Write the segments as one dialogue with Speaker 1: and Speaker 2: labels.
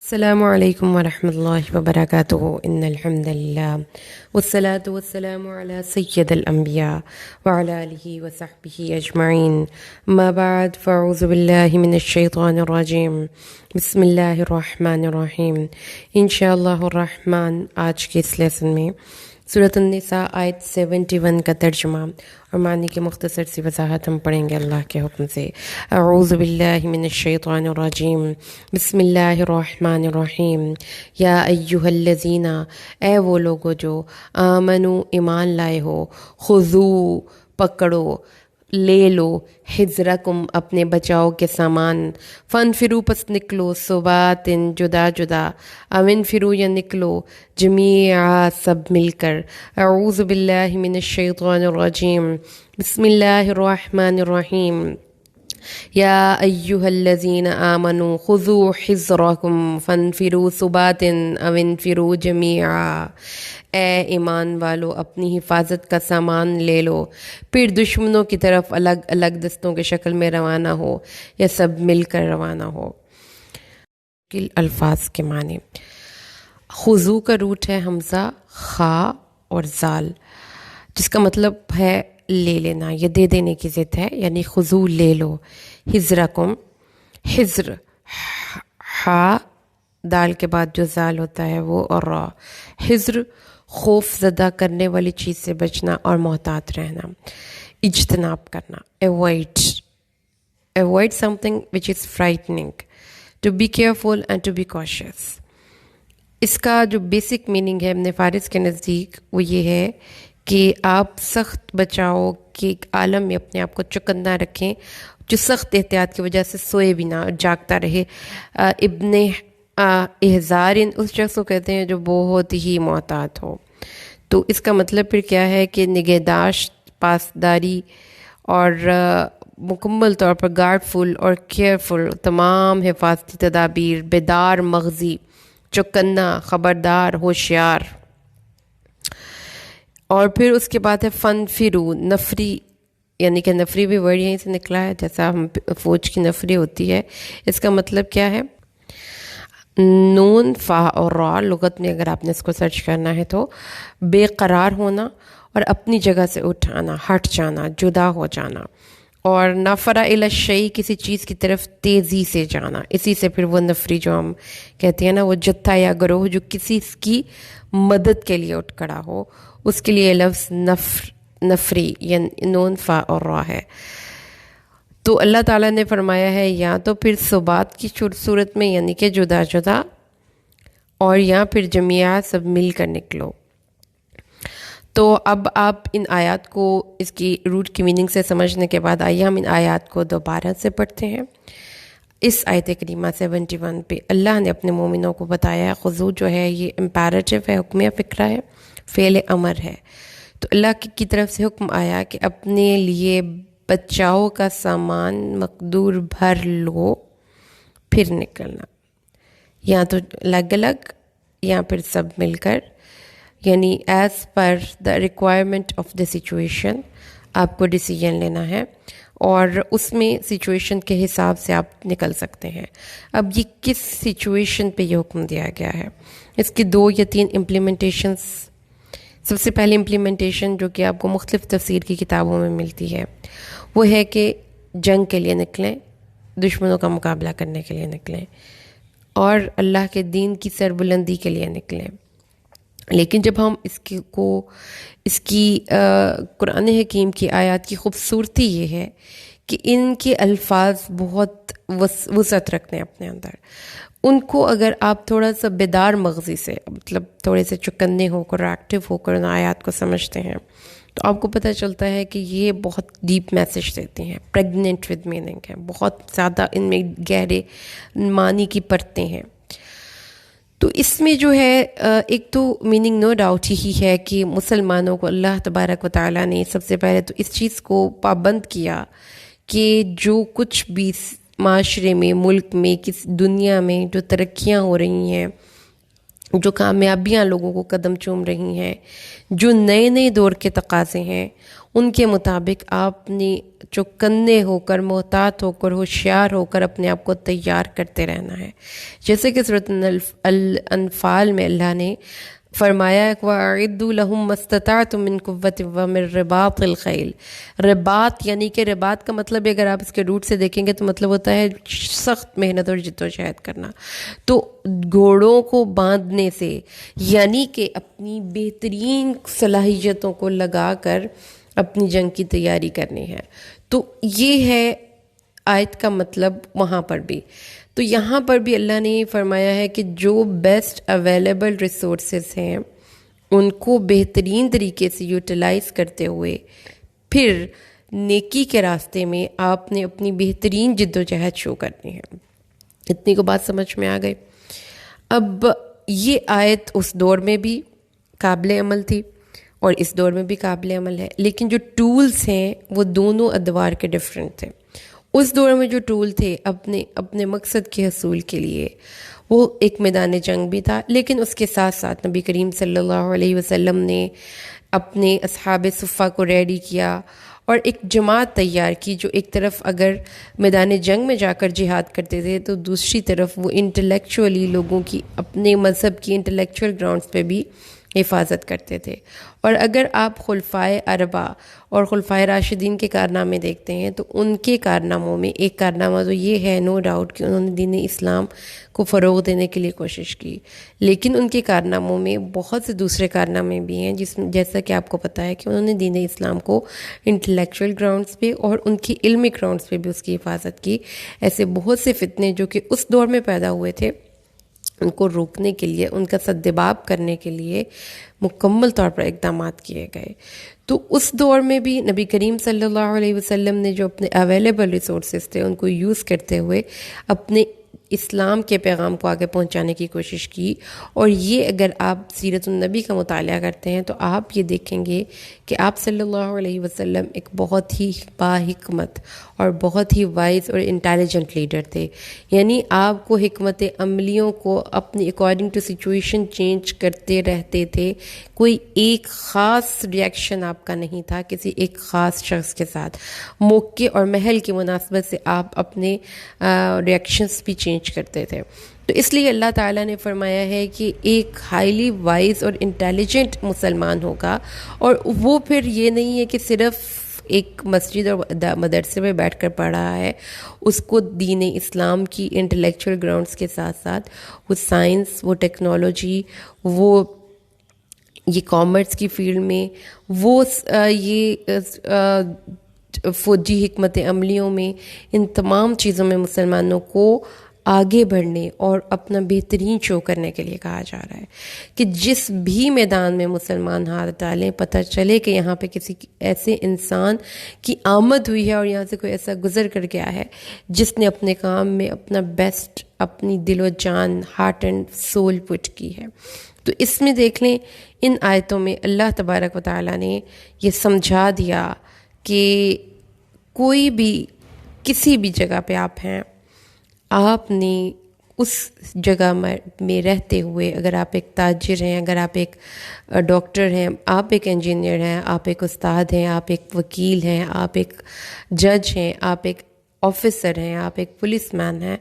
Speaker 1: السلام علیکم ورحمۃ اللہ وبرکاتہ ان الحمد للہ والصلاة والسلام علی سید الانبیاء وعلی آلہ وصحبہ اجمعین اما بعد فاعوذ باللہ من الشیطان الرجیم بسم اللہ الرحمن الرحیم انشاءاللہ الرحمن آج کے اس لیسن میں سورۃ النساء آیت 71 کا ترجمہ اور معنی کی مختصر سی وضاحت ہم پڑھیں گے اللہ کے حکم سے۔ اعوذ باللہ من الشیطان الرجیم بسم اللہ الرحمن الرحیم یا ایہا الذین، اے وہ لوگو جو آمنو ایمان لائے ہو، خذو پکڑو، لے لو، حذرکم اپنے بچاؤ کے سامان، فانفرو پس نکلو، صباتن جدا جدا، او انفرو یا نکلو، جمیعا سب مل کر۔ اعوذ باللہ من الشیطان الرجیم بسم اللہ الرحمن الرحیم یا ایہا الذین آمنوا خذوا حذرکم فانفروا ثبات او انفروا جمیعا، اے ایمان والو اپنی حفاظت کا سامان لے لو، پھر دشمنوں کی طرف الگ الگ دستوں کے شکل میں روانہ ہو یا سب مل کر روانہ ہو۔ الفاظ کے معنی، خضوع کا روٹ ہے حمزہ، خا اور زال، جس کا مطلب ہے لے لینا یا دے دینے کی ضد ہے، یعنی خضوع لے لو۔ حذرکم، حذر ہا دال کے بعد جو زال ہوتا ہے وہ، اور را، حذر خوف زدہ کرنے والی چیز سے بچنا اور محتاط رہنا، اجتناب کرنا، avoid something which is frightening, to be careful and to be cautious۔ اس کا جو بیسک میننگ ہے ابن فارس کے نزدیک وہ یہ ہے کہ آپ سخت بچاؤ کے عالم میں اپنے آپ کو چوکندہ رکھیں، جو سخت احتیاط کی وجہ سے سوئے بھی نہ، جاگتا رہے۔ ابن احزارن اس شخص کو کہتے ہیں جو بہت ہی محتاط ہو۔ تو اس کا مطلب پھر کیا ہے کہ نگہداشت، پاسداری اور مکمل طور پر گارڈ فل اور کیئرفل تمام حفاظتی تدابیر، بیدار مغزی، چوکنا، خبردار، ہوشیار۔ اور پھر اس کے بعد ہے فن فرو، نفری، یعنی کہ نفری بھی ورڈ یہیں سے نکلا ہے، جیسا ہم فوج کی نفری ہوتی ہے۔ اس کا مطلب کیا ہے؟ نون، فا اور را لغت میں اگر آپ نے اس کو سرچ کرنا ہے تو بے قرار ہونا اور اپنی جگہ سے اٹھانا، ہٹ جانا، جدا ہو جانا، اور نفرا الی الشیء کسی چیز کی طرف تیزی سے جانا۔ اسی سے پھر وہ نفری جو ہم کہتے ہیں نا، وہ جتھا یا گروہ جو کسی کی مدد کے لیے اٹھ کھڑا ہو، اس کے لیے لفظ نفری یعنی نون، فا اور را ہے۔ تو اللہ تعالیٰ نے فرمایا ہے یا تو پھر ثبات کی صورت میں، یعنی کہ جدا جدا، اور یا پھر جمیعہ سب مل کر نکلو۔ تو اب آپ ان آیات کو اس کی روٹ کی میننگ سے سمجھنے کے بعد آئیے ہم ان آیات کو دوبارہ سے پڑھتے ہیں۔ اس آیت کریمہ 71 پہ اللہ نے اپنے مومنوں کو بتایا خضوع جو ہے یہ امپیریٹو ہے، حکم فکرہ ہے، فعل امر ہے۔ تو اللہ کی طرف سے حکم آیا کہ اپنے لیے بچاؤ کا سامان مقدور بھر لو، پھر نکلنا، یا تو الگ الگ یا پھر سب مل کر، یعنی as per the requirement of the situation آپ کو ڈیسیجن لینا ہے، اور اس میں سچویشن کے حساب سے آپ نکل سکتے ہیں۔ اب یہ کس سچویشن پہ یہ حکم دیا گیا ہے؟ اس کی 2 یا 3 امپلیمنٹیشنز۔ سب سے پہلی امپلیمنٹیشن جو کہ آپ کو مختلف تفسیر کی کتابوں میں ملتی ہے وہ ہے کہ جنگ کے لیے نکلیں، دشمنوں کا مقابلہ کرنے کے لیے نکلیں، اور اللہ کے دین کی سربلندی کے لیے نکلیں۔ لیکن جب ہم اس کی قرآن حکیم کی آیات کی خوبصورتی یہ ہے کہ ان کے الفاظ بہت وسعت رکھتے ہیں اپنے اندر۔ ان کو اگر آپ تھوڑا سا بیدار مغزی سے، مطلب تھوڑے سے چکنے ہو کر، ایکٹیو ہو کر ان آیات کو سمجھتے ہیں تو آپ کو پتہ چلتا ہے کہ یہ بہت ڈیپ میسیج دیتے ہیں، پریگننٹ ود میننگ ہے، بہت زیادہ ان میں گہرے معنی کی پرتیں ہیں۔ تو اس میں جو ہے ایک تو میننگ نو ڈاؤٹ ہی ہے کہ مسلمانوں کو اللہ تبارک و تعالیٰ نے سب سے پہلے تو اس چیز کو پابند کیا کہ جو کچھ بھی معاشرے میں، ملک میں، کس دنیا میں جو ترقیاں ہو رہی ہیں، جو کامیابیاں لوگوں کو قدم چوم رہی ہیں، جو نئے نئے دور کے تقاضے ہیں، ان کے مطابق آپ نے چوکنے ہو کر، محتاط ہو کر، ہوشیار ہو کر اپنے آپ کو تیار کرتے رہنا ہے۔ جیسے کہ سورۃ الانفال میں اللہ نے فرمایا وَأَعِدُّوا لَهُم مَّا اسْتَطَعْتُم مِّن قُوَّةٍ وَمِن رِّبَاطِ الْخَيْلِ۔ رباط یعنی کہ رباط کا مطلب اگر آپ اس کے روٹ سے دیکھیں گے تو مطلب ہوتا ہے سخت محنت اور جدوجہد کرنا۔ تو گھوڑوں کو باندھنے سے یعنی کہ اپنی بہترین صلاحیتوں کو لگا کر اپنی جنگ کی تیاری کرنی ہے۔ تو یہ ہے آیت کا مطلب وہاں پر بھی۔ تو یہاں پر بھی اللہ نے فرمایا ہے کہ جو بیسٹ اویلیبل ریسورسز ہیں ان کو بہترین طریقے سے یوٹیلائز کرتے ہوئے پھر نیکی کے راستے میں آپ نے اپنی بہترین جد و جہد شو کرنی ہے۔ اتنی کو بات سمجھ میں آ گئی۔ اب یہ آیت اس دور میں بھی قابل عمل تھی اور اس دور میں بھی قابل عمل ہے، لیکن جو ٹولز ہیں وہ دونوں ادوار کے ڈیفرنٹ تھے۔ اس دور میں جو ٹول تھے اپنے مقصد کے حصول کے لیے وہ ایک میدان جنگ بھی تھا، لیکن اس کے ساتھ ساتھ نبی کریم صلی اللہ علیہ وسلم نے اپنے اصحاب صفہ کو ریڈی کیا اور ایک جماعت تیار کی جو ایک طرف اگر میدان جنگ میں جا کر جہاد کرتے تھے تو دوسری طرف وہ انٹلیکچولی لوگوں کی اپنے مذہب کی انٹلیکچوئل گراؤنڈز پہ بھی حفاظت کرتے تھے۔ اور اگر آپ خلفائے اربع اور خلفائے راشدین کے کارنامے دیکھتے ہیں تو ان کے کارناموں میں ایک کارنامہ تو یہ ہے نو ڈاؤٹ کہ انہوں نے دین اسلام کو فروغ دینے کے لیے کوشش کی، لیکن ان کے کارناموں میں بہت سے دوسرے کارنامے بھی ہیں جیسا کہ آپ کو پتہ ہے کہ انہوں نے دین اسلام کو انٹلیکچوئل گراؤنڈز پہ اور ان کی علمی گراؤنڈز پہ بھی اس کی حفاظت کی۔ ایسے بہت سے فتنے جو کہ اس دور میں پیدا ہوئے تھے ان کو روکنے کے لیے، ان کا سدباب کرنے کے لیے مکمل طور پر اقدامات کیے گئے۔ تو اس دور میں بھی نبی کریم صلی اللہ علیہ وسلم نے جو اپنے اویلیبل ریسورسز تھے ان کو یوز کرتے ہوئے اپنے اسلام کے پیغام کو آگے پہنچانے کی کوشش کی۔ اور یہ اگر آپ سیرت النبی کا مطالعہ کرتے ہیں تو آپ یہ دیکھیں گے کہ آپ صلی اللہ علیہ وسلم ایک بہت ہی باحکمت اور بہت ہی وائز اور انٹیلیجنٹ لیڈر تھے۔ یعنی آپ کو حکمت عملیوں کو اپنی اکارڈنگ ٹو سچویشن چینج کرتے رہتے تھے۔ کوئی ایک خاص ریئیکشن آپ کا نہیں تھا کسی ایک خاص شخص کے ساتھ، موقع اور محل کی مناسبت سے آپ اپنے ریئیکشنز بھی چینج کرتے تھے۔ تو اس لیے اللہ تعالیٰ نے فرمایا ہے کہ ایک ہائیلی وائز اور انٹیلیجنٹ مسلمان ہوگا، اور وہ پھر یہ نہیں ہے کہ صرف ایک مسجد اور مدرسے میں بیٹھ کر پڑھ رہا ہے، اس کو دین اسلام کی انٹلیکچوئل گراؤنڈز کے ساتھ ساتھ وہ سائنس، وہ ٹیکنالوجی، وہ یہ کامرس کی فیلڈ میں، وہ یہ فوجی حکمت عملیوں میں، ان تمام چیزوں میں مسلمانوں کو آگے بڑھنے اور اپنا بہترین شو کرنے کے لیے کہا جا رہا ہے کہ جس بھی میدان میں مسلمان ہاتھ ڈالیں پتہ چلے کہ یہاں پہ کسی ایسے انسان کی آمد ہوئی ہے اور یہاں سے کوئی ایسا گزر کر گیا ہے جس نے اپنے کام میں اپنا بیسٹ، اپنی دل و جان، ہارٹ اینڈ سول پٹ کی ہے۔ تو اس میں دیکھ لیں ان آیتوں میں اللہ تبارک و تعالیٰ نے یہ سمجھا دیا کہ کوئی بھی کسی بھی جگہ پہ آپ ہیں، آپ نے اس جگہ میں رہتے ہوئے، اگر آپ ایک تاجر ہیں، اگر آپ ایک ڈاکٹر ہیں، آپ ایک انجینئر ہیں، آپ ایک استاد ہیں، آپ ایک وکیل ہیں، آپ ایک جج ہیں، آپ ایک آفیسر ہیں، آپ ایک پولیس مین ہیں،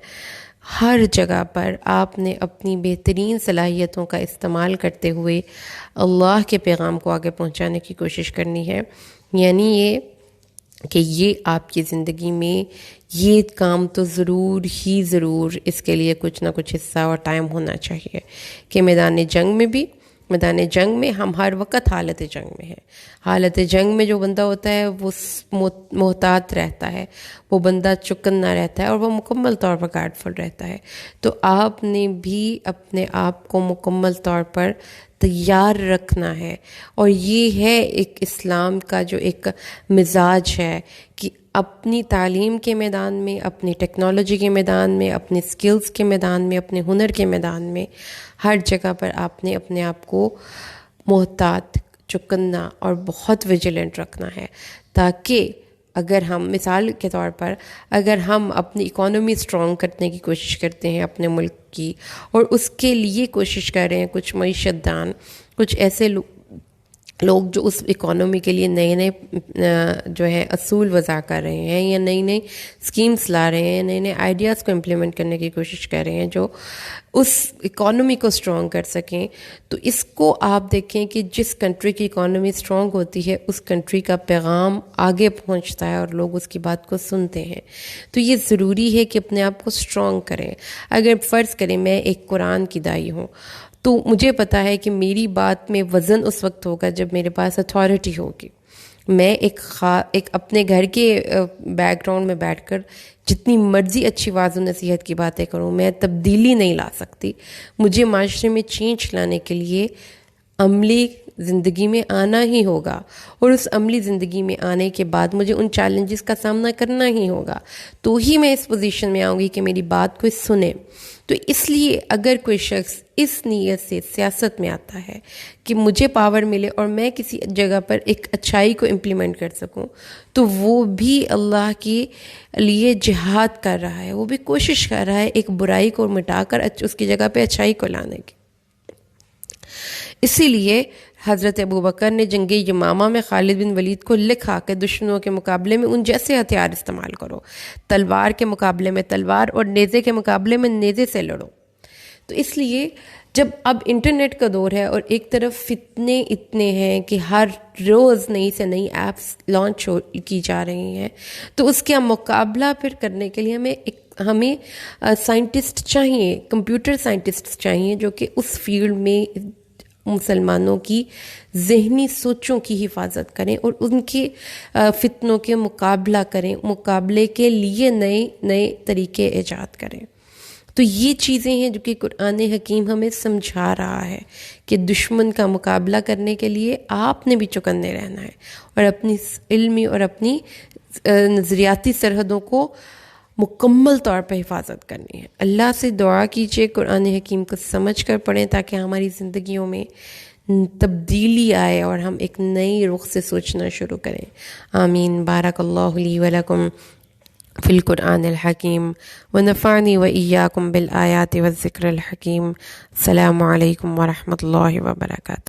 Speaker 1: ہر جگہ پر آپ نے اپنی بہترین صلاحیتوں کا استعمال کرتے ہوئے اللہ کے پیغام کو آگے پہنچانے کی کوشش کرنی ہے۔ یعنی یہ کہ یہ آپ کی زندگی میں یہ کام تو ضرور ہی ضرور اس کے لیے کچھ نہ کچھ حصہ اور ٹائم ہونا چاہیے کہ میدان جنگ میں ہم ہر وقت حالت جنگ میں ہیں۔ حالت جنگ میں جو بندہ ہوتا ہے وہ محتاط رہتا ہے، وہ بندہ چکنا رہتا ہے اور وہ مکمل طور پر گارڈفل رہتا ہے۔ تو آپ نے بھی اپنے آپ کو مکمل طور پر تیار رکھنا ہے، اور یہ ہے ایک اسلام کا جو ایک مزاج ہے کہ اپنی تعلیم کے میدان میں، اپنی ٹیکنالوجی کے میدان میں، اپنے سکلز کے میدان میں، اپنے ہنر کے میدان میں، ہر جگہ پر آپ نے اپنے آپ کو محتاط، چکنا اور بہت ویجیلنٹ رکھنا ہے، تاکہ اگر ہم مثال کے طور پر اگر ہم اپنی اکانومی اسٹرانگ کرنے کی کوشش کرتے ہیں اپنے ملک کی، اور اس کے لیے کوشش کر رہے ہیں کچھ معیشت دان، کچھ ایسے لوگ جو اس اکانومی کے لیے نئے نئے جو ہے اصول وضع کر رہے ہیں، یا نئی نئی اسکیمس لا رہے ہیں، نئے نئے آئیڈیاز کو امپلیمنٹ کرنے کی کوشش کر رہے ہیں جو اس اکانومی کو اسٹرانگ کر سکیں، تو اس کو آپ دیکھیں کہ جس کنٹری کی اکانومی اسٹرانگ ہوتی ہے اس کنٹری کا پیغام آگے پہنچتا ہے اور لوگ اس کی بات کو سنتے ہیں۔ تو یہ ضروری ہے کہ اپنے آپ کو اسٹرانگ کریں۔ اگر فرض کریں میں ایک قرآن کی داعی ہوں، تو مجھے پتا ہے کہ میری بات میں وزن اس وقت ہوگا جب میرے پاس اتھارٹی ہوگی۔ میں ایک اپنے گھر کے بیک گراؤنڈ میں بیٹھ کر جتنی مرضی اچھی واضح نصیحت کی باتیں کروں، میں تبدیلی نہیں لا سکتی۔ مجھے معاشرے میں چینج لانے کے لیے عملی زندگی میں آنا ہی ہوگا، اور اس عملی زندگی میں آنے کے بعد مجھے ان چیلنجز کا سامنا کرنا ہی ہوگا، تو ہی میں اس پوزیشن میں آؤں گی کہ میری بات کوئی سنے۔ تو اس لیے اگر کوئی شخص اس نیت سے سیاست میں آتا ہے کہ مجھے پاور ملے اور میں کسی جگہ پر ایک اچھائی کو امپلیمنٹ کر سکوں، تو وہ بھی اللہ کے لیے جہاد کر رہا ہے، وہ بھی کوشش کر رہا ہے ایک برائی کو مٹا کر اس کی جگہ پہ اچھائی کو لانے کی۔ اسی لیے حضرت ابوبکر نے جنگ یمامہ میں خالد بن ولید کو لکھا کہ دشمنوں کے مقابلے میں ان جیسے ہتھیار استعمال کرو، تلوار کے مقابلے میں تلوار اور نیزے کے مقابلے میں نیزے سے لڑو۔ تو اس لیے جب اب انٹرنیٹ کا دور ہے اور ایک طرف فتنے اتنے ہیں کہ ہر روز نئی سے نئی ایپس لانچ کی جا رہی ہیں، تو اس کا مقابلہ پھر کرنے کے لیے ہمیں سائنٹسٹ چاہیے، کمپیوٹر سائنٹسٹ چاہیے جو کہ اس فیلڈ میں مسلمانوں کی ذہنی سوچوں کی حفاظت کریں اور ان کے فتنوں کے مقابلہ کریں، مقابلے کے لیے نئے نئے طریقے ایجاد کریں۔ تو یہ چیزیں ہیں جو کہ قرآن حکیم ہمیں سمجھا رہا ہے کہ دشمن کا مقابلہ کرنے کے لیے آپ نے بھی چوکنے رہنا ہے اور اپنی علمی اور اپنی نظریاتی سرحدوں کو مکمل طور پہ حفاظت کرنی ہے۔ اللہ سے دعا کیجیے قرآن حکیم کو سمجھ کر پڑھیں تاکہ ہماری زندگیوں میں تبدیلی آئے اور ہم ایک نئی رخ سے سوچنا شروع کریں۔ آمین۔ بارک اللہ لی ولکم فی القرآن الحکیم ونفعنی وإیاکم بالآیات والذکر الحکیم۔ السلام علیکم ورحمۃ اللہ وبرکاتہ۔